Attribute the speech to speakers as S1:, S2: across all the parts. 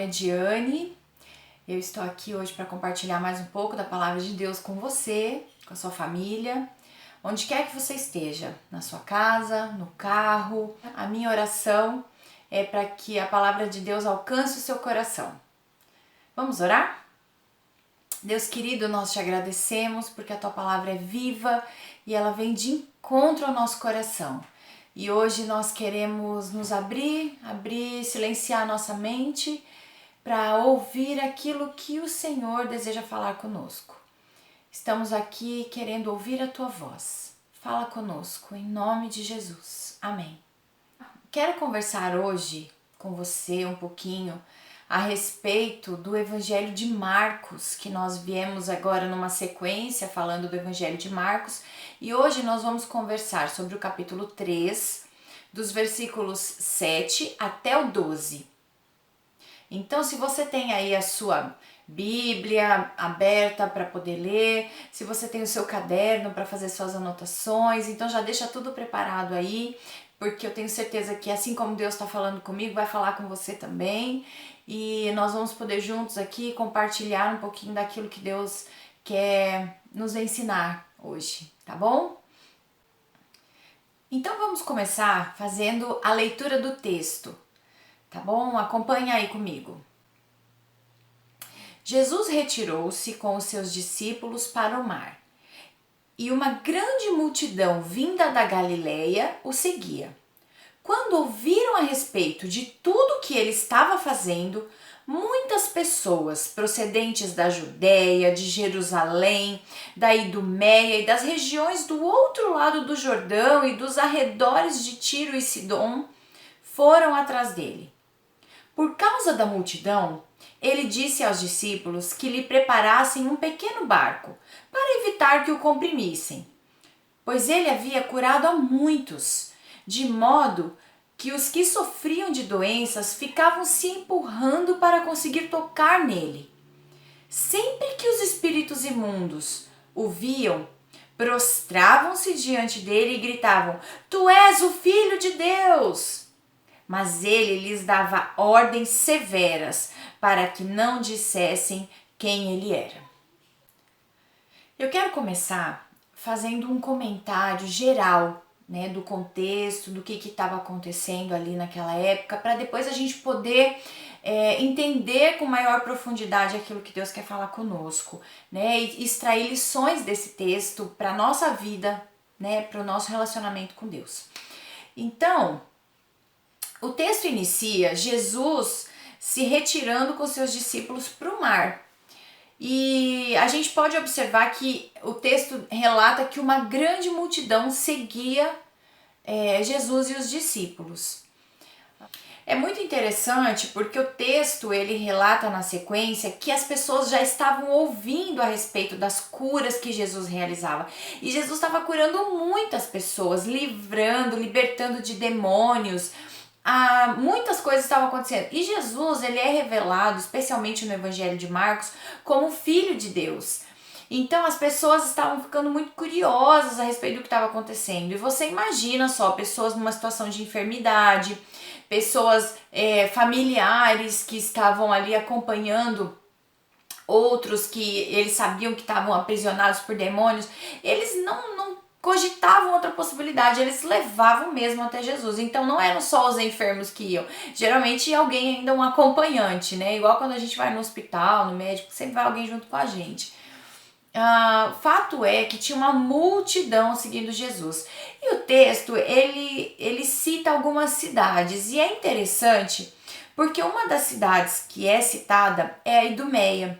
S1: nome é Diane, eu estou aqui hoje para compartilhar mais um pouco da Palavra de Deus com você, com a sua família, onde quer que você esteja, na sua casa, no carro. A minha oração é para que a Palavra de Deus alcance o seu coração. Vamos orar? Deus querido, nós te agradecemos porque a tua palavra é viva e ela vem de encontro ao nosso coração. E hoje nós queremos nos abrir, silenciar a nossa mente para ouvir aquilo que o Senhor deseja falar conosco. Estamos aqui querendo ouvir a tua voz. Fala conosco, em nome de Jesus. Amém. Quero conversar hoje com você um pouquinho a respeito do Evangelho de Marcos, que nós viemos agora numa sequência falando do Evangelho de Marcos, e hoje nós vamos conversar sobre o capítulo 3, dos versículos 7 até o 12. Então, se você tem aí a sua Bíblia aberta para poder ler, se você tem o seu caderno para fazer suas anotações, então já deixa tudo preparado aí, porque eu tenho certeza que assim como Deus está falando comigo, vai falar com você também, e nós vamos poder juntos aqui compartilhar um pouquinho daquilo que Deus quer nos ensinar hoje, tá bom? Então vamos começar fazendo a leitura do texto, tá bom? Acompanha aí comigo. Jesus retirou-se com os seus discípulos para o mar, e uma grande multidão vinda da Galileia o seguia. Quando ouviram a respeito de tudo que ele estava fazendo, muitas pessoas procedentes da Judéia, de Jerusalém, da Idumeia e das regiões do outro lado do Jordão e dos arredores de Tiro e Sidom foram atrás dele. Por causa da multidão, ele disse aos discípulos que lhe preparassem um pequeno barco para evitar que o comprimissem, pois ele havia curado a muitos, de modo que os que sofriam de doenças ficavam se empurrando para conseguir tocar nele. Sempre que os espíritos imundos o viam, prostravam-se diante dele e gritavam: "Tu és o Filho de Deus!" Mas ele lhes dava ordens severas para que não dissessem quem ele era. Eu quero começar fazendo um comentário geral, do contexto, do que estava acontecendo ali naquela época, para depois a gente poder entender com maior profundidade aquilo que Deus quer falar conosco, e extrair lições desse texto para a nossa vida, para o nosso relacionamento com Deus. Então, o texto inicia Jesus se retirando com seus discípulos para o mar. E a gente pode observar que o texto relata que uma grande multidão seguia Jesus e os discípulos. É muito interessante porque o texto ele relata na sequência que as pessoas já estavam ouvindo a respeito das curas que Jesus realizava. E Jesus estava curando muitas pessoas, livrando, libertando de demônios. Muitas coisas estavam acontecendo. E Jesus ele é revelado, especialmente no Evangelho de Marcos, como Filho de Deus. Então as pessoas estavam ficando muito curiosas a respeito do que estava acontecendo. E você imagina só, pessoas numa situação de enfermidade, pessoas familiares que estavam ali acompanhando outros que eles sabiam que estavam aprisionados por demônios. Eles não cogitavam outra possibilidade, eles levavam mesmo até Jesus. Então não eram só os enfermos que iam, geralmente ia alguém ainda, um acompanhante, igual quando a gente vai no hospital, no médico, sempre vai alguém junto com a gente. Fato é que tinha uma multidão seguindo Jesus. E o texto, ele cita algumas cidades, e é interessante porque uma das cidades que é citada é a Idumeia.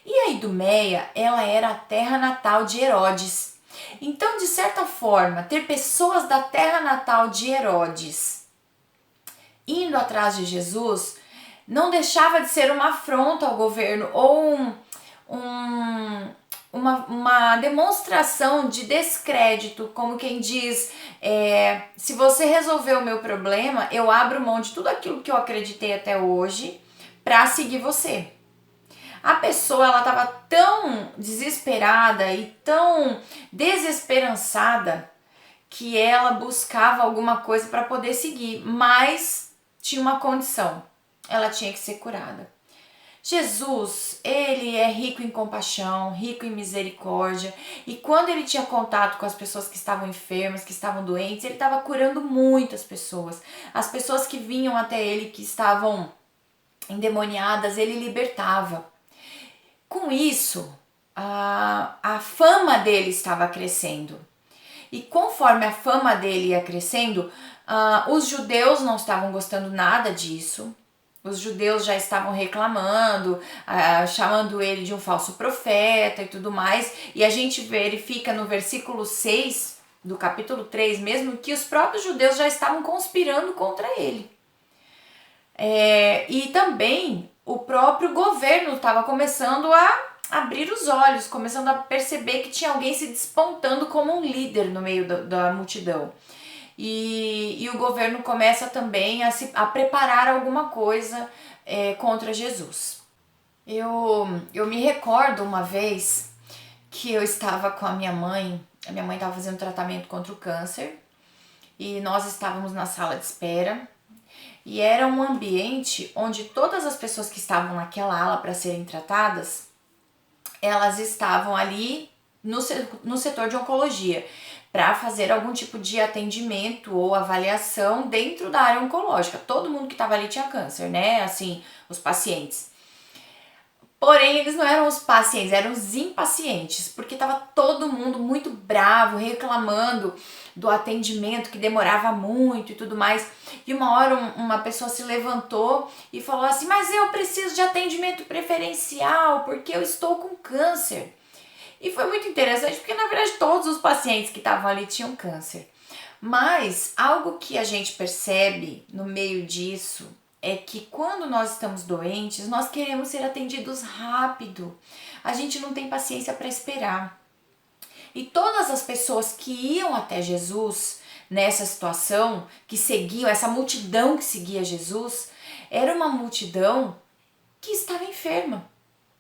S1: E a Idumeia, ela era a terra natal de Herodes. Então, de certa forma, ter pessoas da terra natal de Herodes indo atrás de Jesus não deixava de ser uma afronta ao governo ou uma demonstração de descrédito, como quem diz, se você resolver o meu problema, eu abro mão de tudo aquilo que eu acreditei até hoje para seguir você. A pessoa ela estava tão desesperada e tão desesperançada que ela buscava alguma coisa para poder seguir, mas tinha uma condição: ela tinha que ser curada. Jesus, ele é rico em compaixão, rico em misericórdia, e quando ele tinha contato com as pessoas que estavam enfermas, que estavam doentes, ele estava curando muitas pessoas. As pessoas que vinham até ele, que estavam endemoniadas, ele libertava. Com isso, a fama dele estava crescendo. E conforme a fama dele ia crescendo, os judeus não estavam gostando nada disso. Os judeus já estavam reclamando, chamando ele de um falso profeta e tudo mais. E a gente verifica no versículo 6 do capítulo 3 mesmo que os próprios judeus já estavam conspirando contra ele. E também o próprio governo estava começando a abrir os olhos, começando a perceber que tinha alguém se despontando como um líder no meio da multidão. E o governo começa também a preparar alguma coisa contra Jesus. Eu me recordo uma vez que eu estava com a minha mãe estava fazendo tratamento contra o câncer e nós estávamos na sala de espera e era um ambiente onde todas as pessoas que estavam naquela ala para serem tratadas, elas estavam ali no setor de oncologia para fazer algum tipo de atendimento ou avaliação dentro da área oncológica. Todo mundo que estava ali tinha câncer, né? Assim, os pacientes. Porém, eles não eram os pacientes, eram os impacientes, porque estava todo mundo muito bravo, reclamando do atendimento que demorava muito e tudo mais. E uma hora uma pessoa se levantou e falou assim: mas eu preciso de atendimento preferencial porque eu estou com câncer. E foi muito interessante porque na verdade todos os pacientes que estavam ali tinham câncer. Mas algo que a gente percebe no meio disso é que quando nós estamos doentes, nós queremos ser atendidos rápido. A gente não tem paciência para esperar. E todas as pessoas que iam até Jesus nessa situação, que seguiam, essa multidão que seguia Jesus, era uma multidão que estava enferma,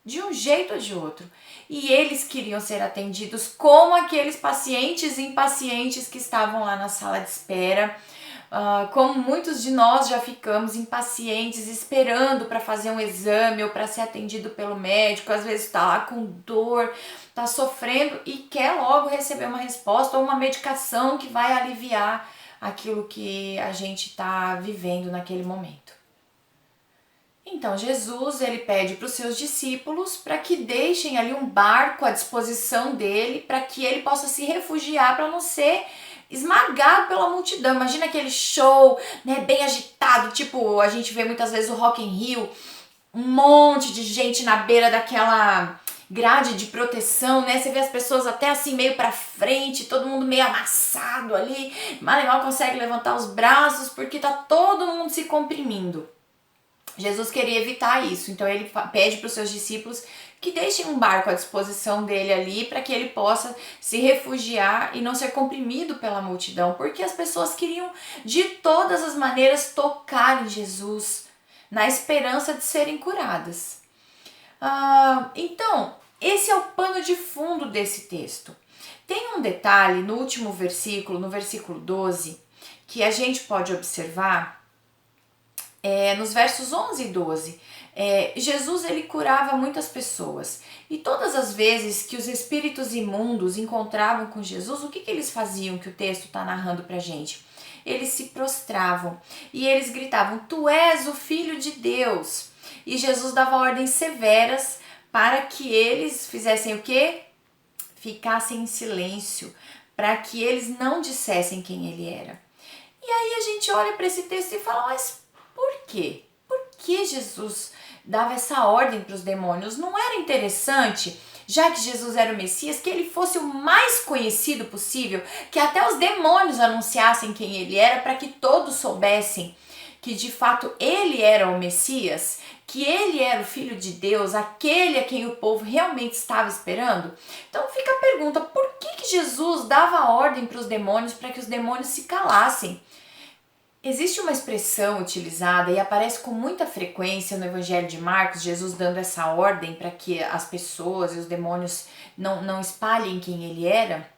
S1: de um jeito ou de outro. E eles queriam ser atendidos como aqueles pacientes impacientes que estavam lá na sala de espera, como muitos de nós já ficamos impacientes, esperando para fazer um exame ou para ser atendido pelo médico, às vezes está lá com dor, está sofrendo e quer logo receber uma resposta ou uma medicação que vai aliviar aquilo que a gente está vivendo naquele momento. Então Jesus ele pede para os seus discípulos para que deixem ali um barco à disposição dele para que ele possa se refugiar para não ser esmagado pela multidão. Imagina aquele show, né, bem agitado, tipo a gente vê muitas vezes o Rock in Rio, um monte de gente na beira daquela grade de proteção, né? Você vê as pessoas até assim meio para frente, todo mundo meio amassado ali, mas mal consegue levantar os braços porque tá todo mundo se comprimindo. Jesus queria evitar isso, então ele pede para os seus discípulos que deixem um barco à disposição dele ali para que ele possa se refugiar e não ser comprimido pela multidão, porque as pessoas queriam de todas as maneiras tocar em Jesus, na esperança de serem curadas. Então, esse é o pano de fundo desse texto. Tem um detalhe no último versículo, no versículo 12, que a gente pode observar. Nos versos 11 e 12, Jesus ele curava muitas pessoas e todas as vezes que os espíritos imundos encontravam com Jesus, o que eles faziam, que o texto está narrando pra gente? Eles se prostravam e eles gritavam: tu és o Filho de Deus. E Jesus dava ordens severas para que eles fizessem o quê? Ficassem em silêncio, para que eles não dissessem quem ele era. E aí a gente olha para esse texto e fala: mas por quê? Por que Jesus dava essa ordem para os demônios? Não era interessante, já que Jesus era o Messias, que ele fosse o mais conhecido possível, que até os demônios anunciassem quem ele era, para que todos soubessem que de fato ele era o Messias, que ele era o Filho de Deus, aquele a quem o povo realmente estava esperando? Então fica a pergunta: por que Jesus dava ordem para os demônios para que os demônios se calassem? Existe uma expressão utilizada e aparece com muita frequência no Evangelho de Marcos, Jesus dando essa ordem para que as pessoas e os demônios não espalhem quem ele era.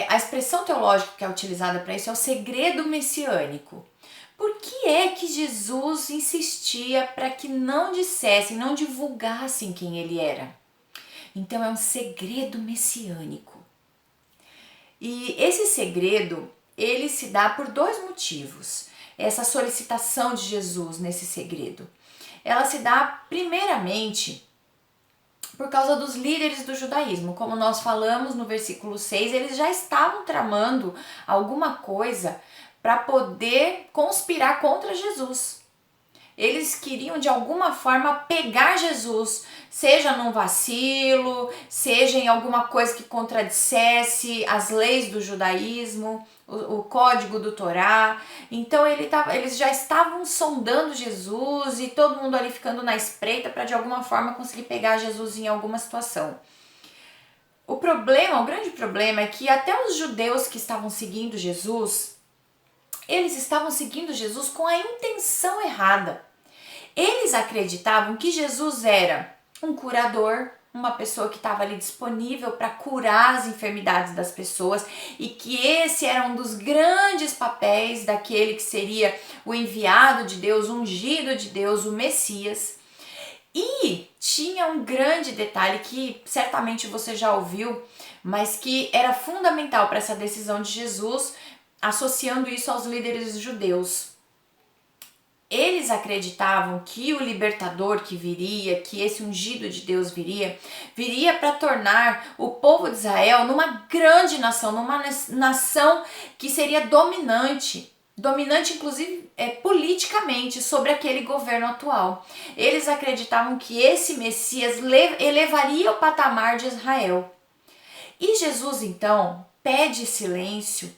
S1: A expressão teológica que é utilizada para isso é o segredo messiânico. Por que é que Jesus insistia para que não dissessem, não divulgassem quem ele era? Então é um segredo messiânico. E esse segredo, ele se dá por dois motivos. Essa solicitação de Jesus nesse segredo. Ela se dá primeiramente por causa dos líderes do judaísmo. Como nós falamos no versículo 6, eles já estavam tramando alguma coisa para poder conspirar contra Jesus. Eles queriam de alguma forma pegar Jesus, seja num vacilo, seja em alguma coisa que contradissesse as leis do judaísmo, o código do Torá. Então eles já estavam sondando Jesus e todo mundo ali ficando na espreita para de alguma forma conseguir pegar Jesus em alguma situação. O grande problema é que até os judeus que estavam seguindo Jesus, eles estavam seguindo Jesus com a intenção errada. Eles acreditavam que Jesus era um curador, uma pessoa que estava ali disponível para curar as enfermidades das pessoas e que esse era um dos grandes papéis daquele que seria o enviado de Deus, o ungido de Deus, o Messias. E tinha um grande detalhe que certamente você já ouviu, mas que era fundamental para essa decisão de Jesus, associando isso aos líderes judeus. Eles acreditavam que o libertador que viria, que esse ungido de Deus viria para tornar o povo de Israel numa grande nação, numa nação que seria dominante inclusive politicamente sobre aquele governo atual. Eles acreditavam que esse Messias elevaria o patamar de Israel. E Jesus então pede silêncio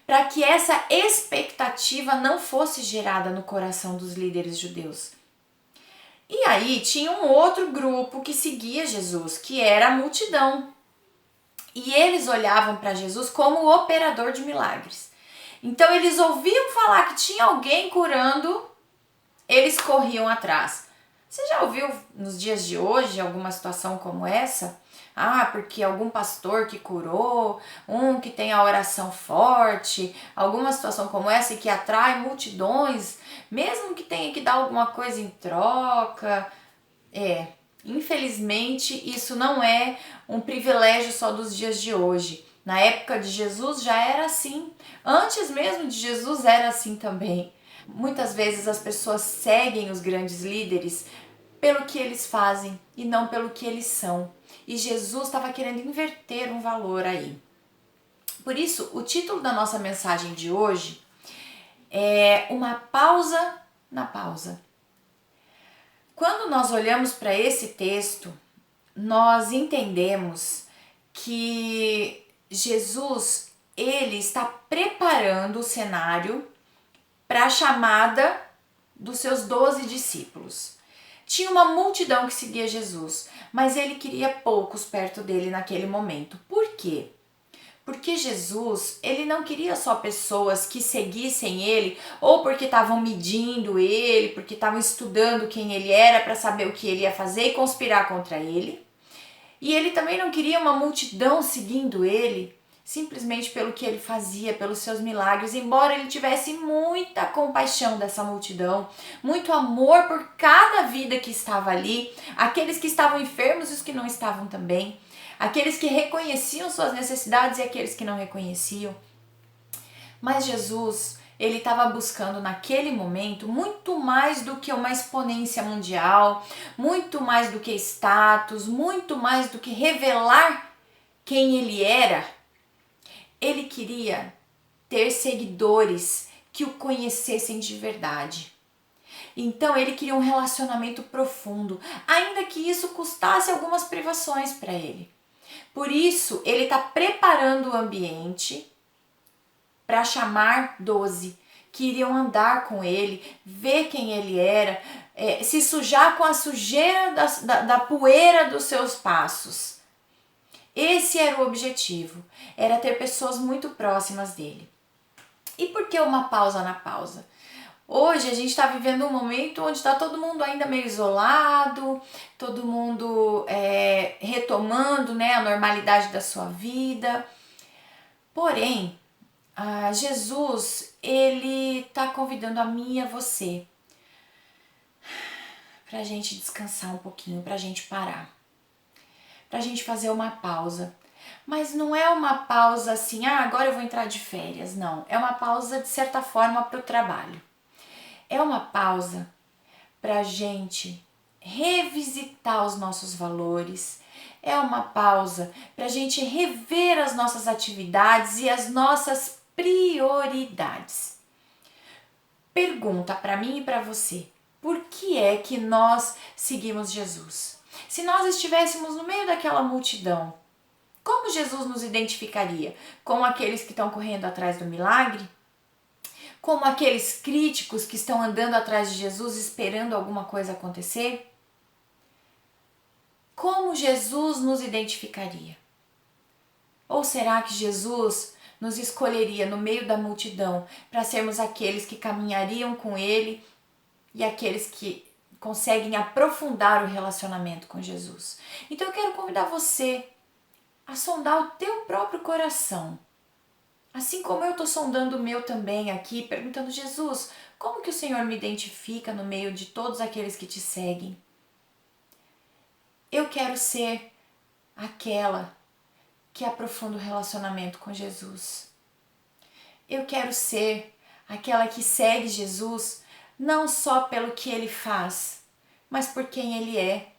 S1: para que essa expectativa não fosse gerada no coração dos líderes judeus. E aí tinha um outro grupo que seguia Jesus, que era a multidão. E eles olhavam para Jesus como o operador de milagres. Então eles ouviam falar que tinha alguém curando, eles corriam atrás. Você já ouviu nos dias de hoje alguma situação como essa? Porque algum pastor que curou, um que tem a oração forte, alguma situação como essa e que atrai multidões, mesmo que tenha que dar alguma coisa em troca. Infelizmente isso não é um privilégio só dos dias de hoje. Na época de Jesus já era assim, antes mesmo de Jesus era assim também. Muitas vezes as pessoas seguem os grandes líderes pelo que eles fazem e não pelo que eles são. E Jesus estava querendo inverter um valor aí. Por isso, o título da nossa mensagem de hoje é Uma Pausa na Pausa. Quando nós olhamos para esse texto, nós entendemos que Jesus, ele está preparando o cenário para a chamada dos seus 12 discípulos. Tinha uma multidão que seguia Jesus, mas ele queria poucos perto dele naquele momento. Por quê? Porque Jesus, ele não queria só pessoas que seguissem ele, ou porque estavam medindo ele, porque estavam estudando quem ele era para saber o que ele ia fazer e conspirar contra ele. E ele também não queria uma multidão seguindo ele, simplesmente pelo que ele fazia, pelos seus milagres, embora ele tivesse muita compaixão dessa multidão, muito amor por cada vida que estava ali, aqueles que estavam enfermos e os que não estavam também, aqueles que reconheciam suas necessidades e aqueles que não reconheciam. Mas Jesus, ele estava buscando naquele momento muito mais do que uma exponência mundial, muito mais do que status, muito mais do que revelar quem ele era. Ele queria ter seguidores que o conhecessem de verdade. Então ele queria um relacionamento profundo, ainda que isso custasse algumas privações para ele. Por isso, ele está preparando o ambiente para chamar 12 que iriam andar com ele, ver quem ele era, se sujar com a sujeira da poeira dos seus passos. Esse era o objetivo, era ter pessoas muito próximas dele. E por que uma pausa na pausa? Hoje a gente está vivendo um momento onde está todo mundo ainda meio isolado, todo mundo retomando, a normalidade da sua vida. Porém, Jesus, ele está convidando a mim e a você para a gente descansar um pouquinho, para a gente parar, para a gente fazer uma pausa. Mas não é uma pausa assim, agora eu vou entrar de férias. Não, é uma pausa de certa forma para o trabalho. É uma pausa para a gente revisitar os nossos valores. É uma pausa para a gente rever as nossas atividades e as nossas prioridades. Pergunta para mim e para você: por que é que nós seguimos Jesus? Se nós estivéssemos no meio daquela multidão, como Jesus nos identificaria? Como aqueles que estão correndo atrás do milagre? Como aqueles críticos que estão andando atrás de Jesus esperando alguma coisa acontecer? Como Jesus nos identificaria? Ou será que Jesus nos escolheria no meio da multidão para sermos aqueles que caminhariam com Ele e aqueles que conseguem aprofundar o relacionamento com Jesus? Então eu quero convidar você a sondar o teu próprio coração. Assim como eu estou sondando o meu também aqui, perguntando: Jesus, como que o Senhor me identifica no meio de todos aqueles que te seguem? Eu quero ser aquela que aprofunda o relacionamento com Jesus. Eu quero ser aquela que segue Jesus não só pelo que Ele faz, mas por quem Ele é.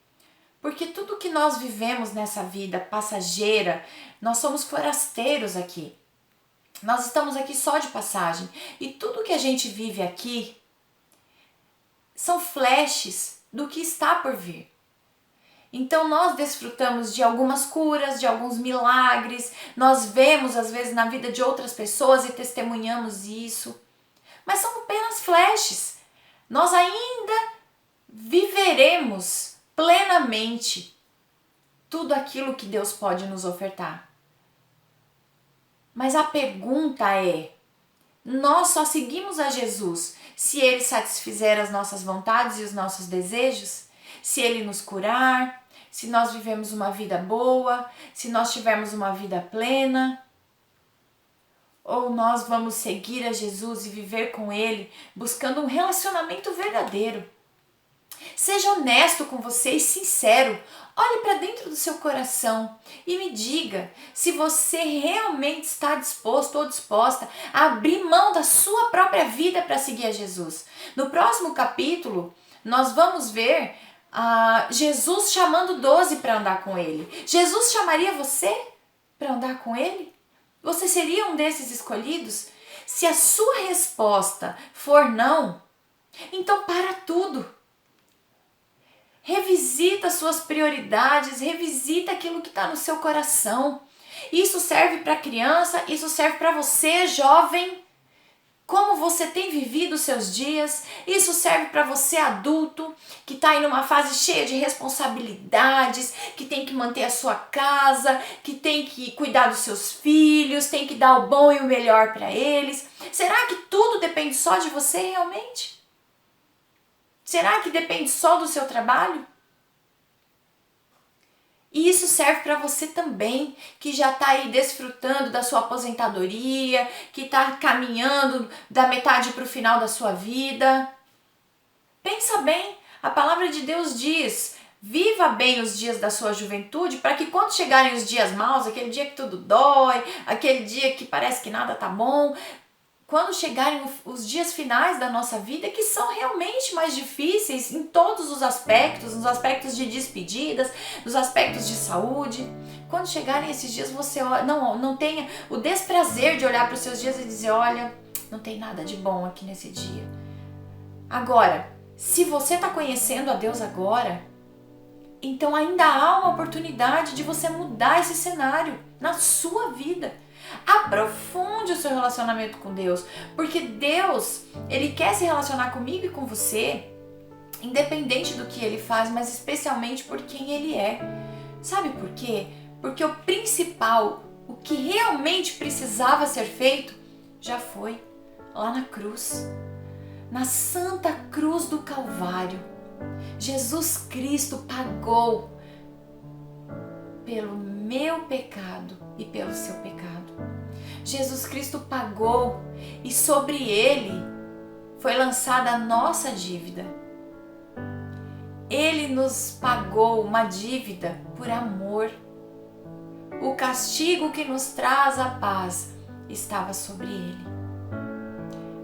S1: Porque tudo que nós vivemos nessa vida passageira, nós somos forasteiros aqui. Nós estamos aqui só de passagem. E tudo que a gente vive aqui são flashes do que está por vir. Então nós desfrutamos de algumas curas, de alguns milagres, nós vemos às vezes na vida de outras pessoas e testemunhamos isso. Mas são apenas flashes. Nós ainda viveremos plenamente tudo aquilo que Deus pode nos ofertar. Mas a pergunta é: nós só seguimos a Jesus se Ele satisfizer as nossas vontades e os nossos desejos? Se Ele nos curar? Se nós vivemos uma vida boa? Se nós tivermos uma vida plena? Ou nós vamos seguir a Jesus e viver com Ele buscando um relacionamento verdadeiro? Seja honesto com você e sincero. Olhe para dentro do seu coração e me diga se você realmente está disposto ou disposta a abrir mão da sua própria vida para seguir a Jesus. No próximo capítulo, nós vamos ver Jesus chamando 12 para andar com Ele. Jesus chamaria você para andar com Ele? Você seria um desses escolhidos? Se a sua resposta for não, então para tudo. Revisita suas prioridades, revisita aquilo que está no seu coração. Isso serve para criança, isso serve para você, jovem. Como você tem vivido os seus dias, isso serve para você, adulto, que está em uma fase cheia de responsabilidades, que tem que manter a sua casa, que tem que cuidar dos seus filhos, tem que dar o bom e o melhor para eles. Será que tudo depende só de você realmente? Será que depende só do seu trabalho? E isso serve para você também, que já está aí desfrutando da sua aposentadoria, que está caminhando da metade para o final da sua vida. Pensa bem, a palavra de Deus diz: viva bem os dias da sua juventude, para que quando chegarem os dias maus, aquele dia que tudo dói, aquele dia que parece que nada tá bom, quando chegarem os dias finais da nossa vida, que são realmente mais difíceis em todos os aspectos, nos aspectos de despedidas, nos aspectos de saúde, quando chegarem esses dias, você não tenha o desprazer de olhar para os seus dias e dizer: olha, não tem nada de bom aqui nesse dia. Agora, se você está conhecendo a Deus agora, então ainda há uma oportunidade de você mudar esse cenário na sua vida. Aprofunde o seu relacionamento com Deus, porque Deus, Ele quer se relacionar comigo e com você, independente do que Ele faz, mas especialmente por quem Ele é. Sabe por quê? Porque o principal, o que realmente precisava ser feito, já foi lá na cruz, na Santa Cruz do Calvário. Jesus Cristo pagou pelo meu pecado e pelo seu pecado. Jesus Cristo pagou e sobre ele foi lançada a nossa dívida. Ele nos pagou uma dívida por amor. O castigo que nos traz a paz estava sobre ele.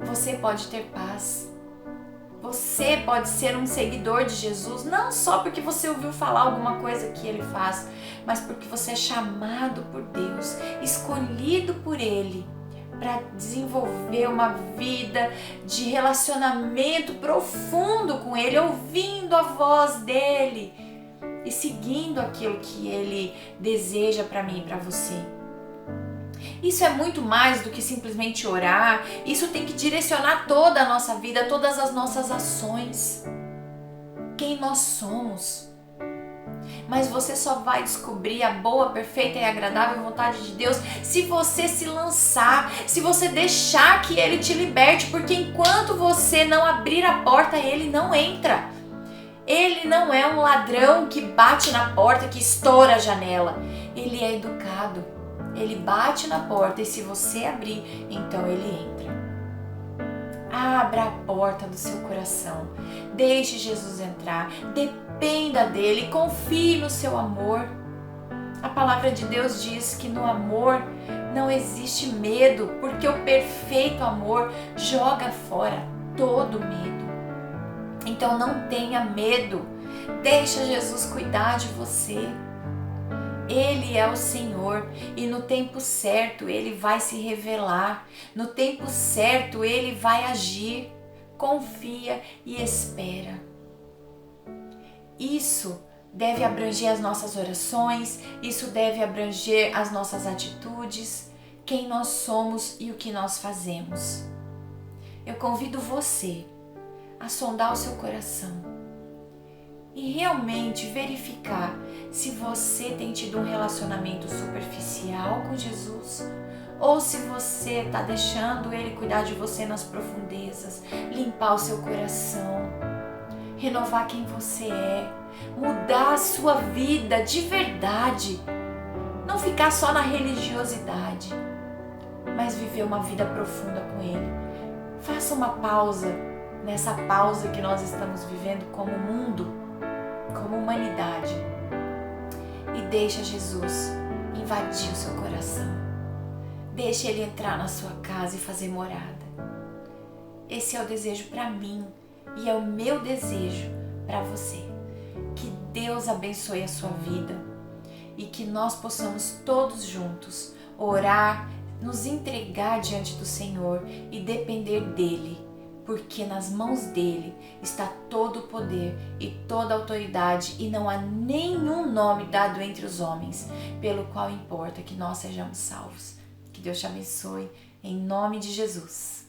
S1: Você pode ter paz. Você pode ser um seguidor de Jesus, não só porque você ouviu falar alguma coisa que ele faz, mas porque você é chamado por Deus, escolhido por ele, para desenvolver uma vida de relacionamento profundo com ele, ouvindo a voz dele e seguindo aquilo que ele deseja para mim e para você. Isso é muito mais do que simplesmente orar. Isso tem que direcionar toda a nossa vida, todas as nossas ações. Quem nós somos. Mas você só vai descobrir a boa, perfeita e agradável vontade de Deus se você se lançar, se você deixar que Ele te liberte, porque enquanto você não abrir a porta, Ele não entra. Ele não é um ladrão que bate na porta, que estoura a janela. Ele é educado. Ele bate na porta e se você abrir, então ele entra. Abra a porta do seu coração. Deixe Jesus entrar. Dependa dele. Confie no seu amor. A palavra de Deus diz que no amor não existe medo, porque o perfeito amor joga fora todo medo. Então não tenha medo. Deixa Jesus cuidar de você. Ele é o Senhor e no tempo certo Ele vai se revelar, no tempo certo Ele vai agir. Confia e espera. Isso deve abranger as nossas orações, isso deve abranger as nossas atitudes, quem nós somos e o que nós fazemos. Eu convido você a sondar o seu coração e realmente verificar se você tem tido um relacionamento superficial com Jesus ou se você está deixando Ele cuidar de você nas profundezas, limpar o seu coração, renovar quem você é, mudar a sua vida de verdade, não ficar só na religiosidade, mas viver uma vida profunda com Ele. Faça uma pausa nessa pausa que nós estamos vivendo como mundo, como humanidade, e deixa Jesus invadir o seu coração. Deixa Ele entrar na sua casa e fazer morada. Esse é o desejo para mim e é o meu desejo para você. Que Deus abençoe a sua vida e que nós possamos todos juntos orar, nos entregar diante do Senhor e depender dEle, porque nas mãos dele está todo o poder e toda a autoridade e não há nenhum nome dado entre os homens pelo qual importa que nós sejamos salvos. Que Deus te abençoe, em nome de Jesus.